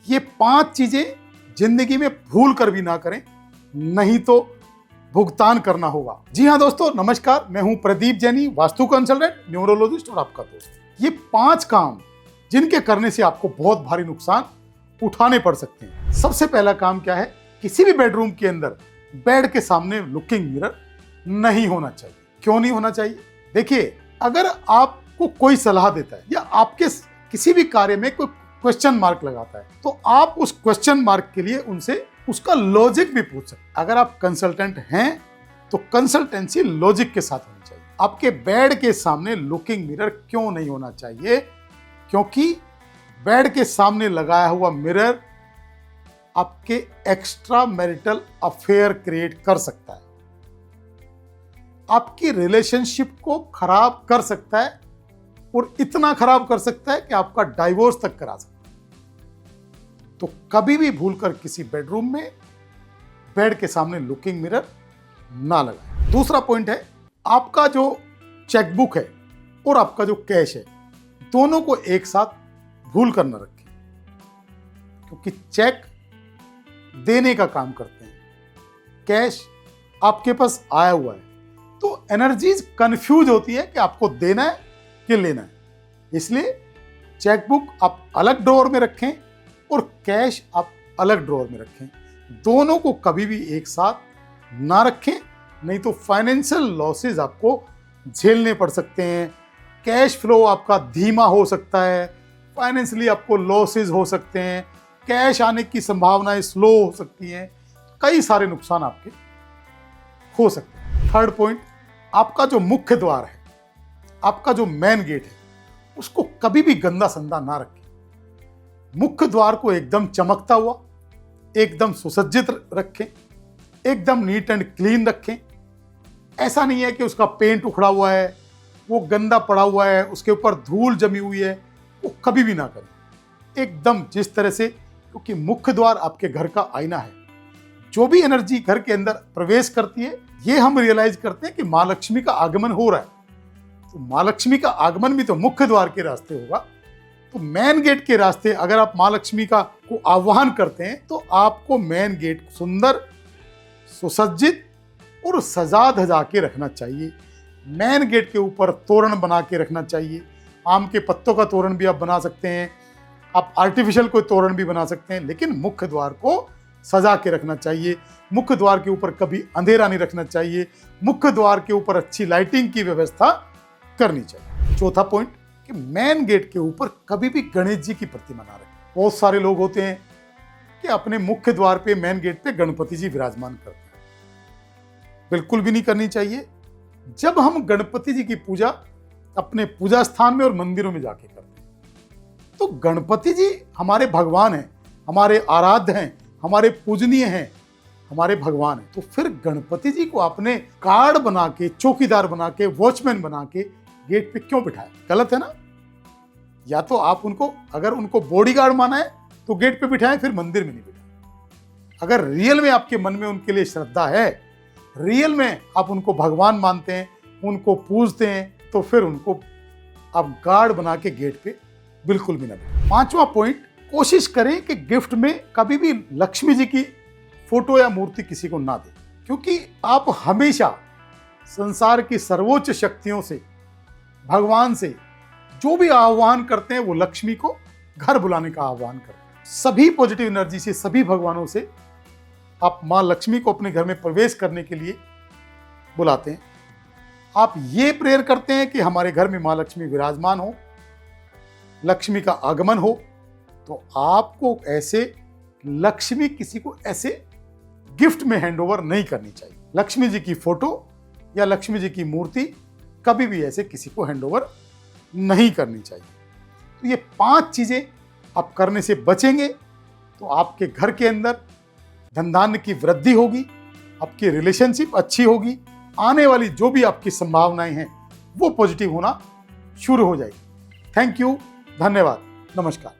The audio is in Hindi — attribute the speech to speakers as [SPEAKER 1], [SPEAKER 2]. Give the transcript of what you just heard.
[SPEAKER 1] ये 5 चीजें जिंदगी में भूल कर भी ना करें, नहीं तो भुगतान करना होगा। जी हाँ दोस्तों, नमस्कार। मैं हूं प्रदीप जैनी, वास्तु कंसल्टेंट, न्यूमरोलॉजिस्ट और आपका दोस्त। ये 5 काम जिनके करने से आपको बहुत भारी नुकसान उठाने पड़ सकते हैं। सबसे पहला काम क्या है? किसी भी बेडरूम के अंदर बेड के सामने लुकिंग मिरर नहीं होना चाहिए। क्यों नहीं होना चाहिए? देखिए, अगर आपको कोई सलाह देता है या आपके किसी भी कार्य में कोई क्वेश्चन मार्क लगाता है, तो आप उस क्वेश्चन मार्क के लिए उनसे उसका लॉजिक भी पूछ सकते हैं। अगर आप कंसल्टेंट हैं तो कंसल्टेंसी लॉजिक के साथ होनी चाहिए। आपके बेड के सामने लुकिंग मिरर क्यों नहीं होना चाहिए? क्योंकि बेड के सामने लगाया हुआ मिरर आपके एक्स्ट्रा मैरिटल अफेयर क्रिएट कर सकता है, आपकी रिलेशनशिप को खराब कर सकता है और इतना खराब कर सकता है कि आपका डाइवोर्स तक करा सकता है। तो कभी भी भूलकर किसी बेडरूम में बेड के सामने लुकिंग मिरर ना लगाएं। दूसरा पॉइंट है, आपका जो चेकबुक है और आपका जो कैश है, दोनों को एक साथ भूल कर न रखें, क्योंकि चेक देने का काम करते हैं, कैश आपके पास आया हुआ है, तो एनर्जीज कंफ्यूज होती है कि आपको देना है कि लेना है। इसलिए चेकबुक आप अलग ड्रॉअर में रखें और कैश आप अलग ड्रॉअर में रखें। दोनों को कभी भी एक साथ ना रखें, नहीं तो फाइनेंशियल लॉसेस आपको झेलने पड़ सकते हैं। कैश फ्लो आपका धीमा हो सकता है, फाइनेंशियली आपको लॉसेस हो सकते हैं, कैश आने की संभावनाएं स्लो हो सकती हैं, कई सारे नुकसान आपके हो सकते हैं। थर्ड पॉइंट, आपका जो मुख्य द्वार है, आपका जो मेन गेट है, उसको कभी भी गंदा संदा ना रखें। मुख्य द्वार को एकदम चमकता हुआ, एकदम सुसज्जित रखें, एकदम नीट एंड क्लीन रखें। ऐसा नहीं है कि उसका पेंट उखड़ा हुआ है, वो गंदा पड़ा हुआ है, उसके ऊपर धूल जमी हुई है, वो कभी भी ना करें। एकदम जिस तरह से, क्योंकि मुख्य द्वार आपके घर का आईना है। जो भी एनर्जी घर के अंदर प्रवेश करती है, ये हम रियलाइज करते हैं कि माँ लक्ष्मी का आगमन हो रहा है, तो माँ लक्ष्मी का आगमन भी तो मुख्य द्वार के रास्ते होगा। तो मेन गेट के रास्ते अगर आप माँ लक्ष्मी का को आह्वान करते हैं, तो आपको मेन गेट सुंदर, सुसज्जित और सजा धजा के रखना चाहिए। मेन गेट के ऊपर तोरण बना के रखना चाहिए। आम के पत्तों का तोरण भी आप बना सकते हैं, आप आर्टिफिशियल कोई तोरण भी बना सकते हैं, लेकिन मुख्य द्वार को सजा के रखना चाहिए। मुख्य द्वार के ऊपर कभी अंधेरा नहीं रखना चाहिए। मुख्य द्वार के ऊपर अच्छी लाइटिंग की व्यवस्था करनी चाहिए। चौथा पॉइंट, कि मेन गेट के ऊपर कभी भी गणेश जी की प्रतिमा ना रखें। बहुत सारे लोग होते हैं कि अपने मुख्य द्वार पे, मेन गेट पे गणपति जी विराजमान करते हैं। बिल्कुल भी नहीं करनी चाहिए। जब हम गणपति जी की पूजा अपने पूजा स्थान में और मंदिरों में जाके करते हैं, तो गणपति जी हमारे भगवान हैं, हमारे आराध्य हैं, हमारे पूजनीय हैं, हमारे भगवान हैं। तो फिर गणपति जी को आपने गार्ड बना के, चौकीदार बना के, वॉचमैन बना के गेट पे क्यों बिठाया? गलत है ना? या तो आप उनको, अगर उनको बॉडीगार्ड माना है तो गेट पे बिठाएं, फिर मंदिर में नहीं बिठाएं। अगर रियल में आपके मन में उनके लिए श्रद्धा है, रियल में आप उनको भगवान मानते हैं, उनको पूजते हैं, तो फिर उनको आप गार्ड बना के गेट पे बिल्कुल भी ना बिठाएं। 5वां पॉइंट, कोशिश करें कि गिफ्ट में कभी भी लक्ष्मी जी की फोटो या मूर्ति किसी को ना दें, क्योंकि आप हमेशा संसार की सर्वोच्च शक्तियों से, भगवान से जो भी आह्वान करते हैं, वो लक्ष्मी को घर बुलाने का आह्वान करते हैं। सभी पॉजिटिव एनर्जी से, सभी भगवानों से आप माँ लक्ष्मी को अपने घर में प्रवेश करने के लिए बुलाते हैं। आप ये प्रेयर करते हैं कि हमारे घर में माँ लक्ष्मी विराजमान हो, लक्ष्मी का आगमन हो। तो आपको ऐसे लक्ष्मी किसी को ऐसे गिफ्ट में हैंडओवर नहीं करनी चाहिए। लक्ष्मी जी की फोटो या लक्ष्मी जी की मूर्ति कभी भी ऐसे किसी को हैंडओवर नहीं करनी चाहिए। तो ये 5 चीजें आप करने से बचेंगे तो आपके घर के अंदर धन धान्य की वृद्धि होगी, आपकी रिलेशनशिप अच्छी होगी, आने वाली जो भी आपकी संभावनाएं हैं वो पॉजिटिव होना शुरू हो जाएगी। थैंक यू, धन्यवाद, नमस्कार।